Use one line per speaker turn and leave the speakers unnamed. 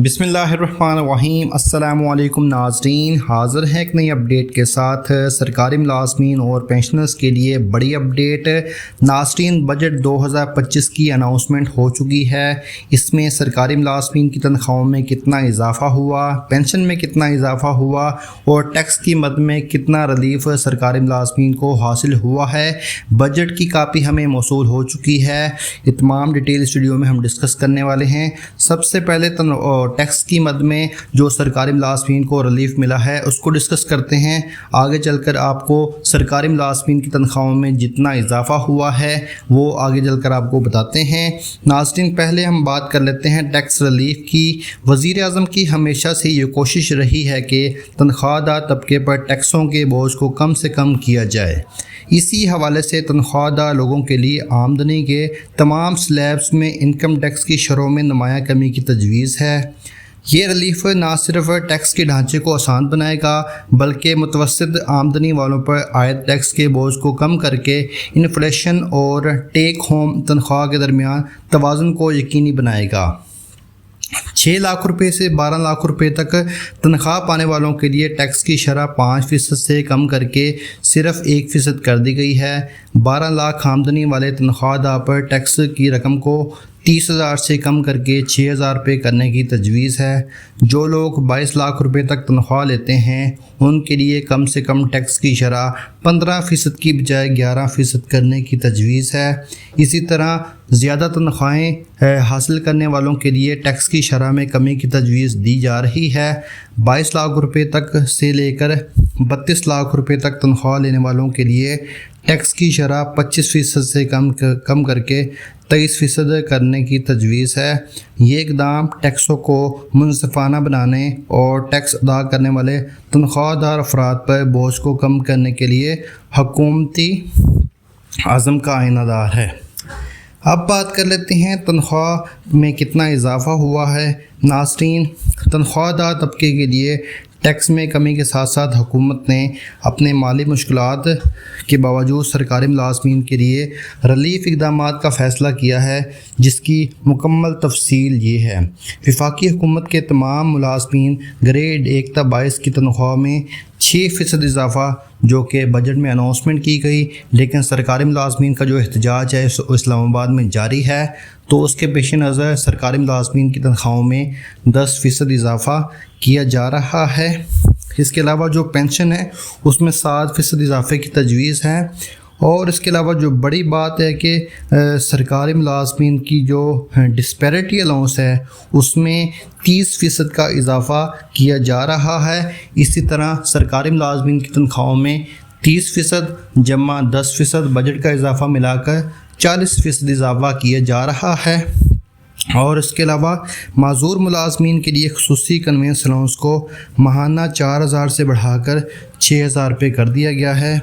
بسم اللہ الرحمن الرحیم۔ السلام علیکم ناظرین، حاضر ہیں ایک نئی اپڈیٹ کے ساتھ۔ سرکاری ملازمین اور پینشنرز کے لیے بڑی اپڈیٹ۔ ناظرین، بجٹ 2025 کی اناؤنسمنٹ ہو چکی ہے۔ اس میں سرکاری ملازمین کی تنخواہوں میں کتنا اضافہ ہوا، پینشن میں کتنا اضافہ ہوا اور ٹیکس کی مد میں کتنا ریلیف سرکاری ملازمین کو حاصل ہوا ہے۔ بجٹ کی کاپی ہمیں موصول ہو چکی ہے۔ یہ تمام ڈیٹیل اس ویڈیو میں ہم ڈسکس کرنے والے ہیں۔ سب سے پہلے ٹیکس کی مد میں جو سرکاری ملازمین کو ریلیف ملا ہے اس کو ڈسکس کرتے ہیں۔ آگے چل کر آپ کو سرکاری ملازمین کی تنخواہوں میں جتنا اضافہ ہوا ہے وہ آگے چل کر آپ کو بتاتے ہیں۔ ناظرین، پہلے ہم بات کر لیتے ہیں ٹیکس ریلیف کی۔ وزیر اعظم کی ہمیشہ سے یہ کوشش رہی ہے کہ تنخواہ دار طبقے پر ٹیکسوں کے بوجھ کو کم سے کم کیا جائے۔ اسی حوالے سے تنخواہ دار لوگوں کے لیے آمدنی کے تمام سلیبس میں انکم ٹیکس کی شرحوں میں نمایاں کمی کی تجویز ہے۔ یہ ریلیف نہ صرف ٹیکس کے ڈھانچے کو آسان بنائے گا بلکہ متوسط آمدنی والوں پر عائد ٹیکس کے بوجھ کو کم کر کے انفلیشن اور ٹیک ہوم تنخواہ کے درمیان توازن کو یقینی بنائے گا۔ 6 لاکھ روپے سے 12 لاکھ روپے تک تنخواہ پانے والوں کے لیے ٹیکس کی شرح 5% سے کم کر کے صرف 1% کر دی گئی ہے۔ 12 لاکھ آمدنی والے تنخواہ دار پر ٹیکس کی رقم کو 30,000 سے کم کر کے 6,000 روپے کرنے کی تجویز ہے۔ جو لوگ 22 لاکھ روپے تک تنخواہ لیتے ہیں ان کے لیے کم سے کم ٹیکس کی شرح 15% کی بجائے 11% کرنے کی تجویز ہے۔ اسی طرح زیادہ تنخواہیں حاصل کرنے والوں کے لیے ٹیکس کی شرح میں کمی کی تجویز دی جا رہی ہے۔ 22 لاکھ روپے تک سے لے کر 32 لاکھ روپے تک تنخواہ لینے والوں کے لیے ٹیکس کی شرح 25% سے کم کر کے 23% کرنے کی تجویز ہے۔ یہ اقدام ٹیکسوں کو منصفانہ بنانے اور ٹیکس ادا کرنے والے تنخواہ دار افراد پر بوجھ کو کم کرنے کے لیے حکومتی عزم کا آئینہ دار ہے۔ اب بات کر لیتے ہیں تنخواہ میں کتنا اضافہ ہوا ہے۔ ناظرین، تنخواہ دار طبقے کے لیے ٹیکس میں کمی کے ساتھ ساتھ حکومت نے اپنے مالی مشکلات کے باوجود سرکاری ملازمین کے لیے ریلیف اقدامات کا فیصلہ کیا ہے، جس کی مکمل تفصیل یہ ہے۔ وفاقی حکومت کے تمام ملازمین گریڈ 1 تا 22 کی تنخواہ میں 6% اضافہ جو کہ بجٹ میں اناؤنسمنٹ کی گئی، لیکن سرکاری ملازمین کا جو احتجاج ہے اسلام آباد میں جاری ہے، تو اس کے پیش نظر سرکاری ملازمین کی تنخواہوں میں 10% اضافہ کیا جا رہا ہے۔ اس کے علاوہ جو پینشن ہے اس میں 7% اضافے کی تجویز ہے، اور اس کے علاوہ جو بڑی بات ہے کہ سرکاری ملازمین کی جو ڈسپیرٹی الاؤنس ہے اس میں 30% کا اضافہ کیا جا رہا ہے۔ اسی طرح سرکاری ملازمین کی تنخواہوں میں 30% جمع 10% بجٹ کا اضافہ ملا کر 40% اضافہ کیا جا رہا ہے، اور اس کے علاوہ معذور ملازمین کے لیے خصوصی کنوینس الاؤنس کو ماہانہ 4,000 سے بڑھا کر 6,000 روپے کر دیا گیا ہے۔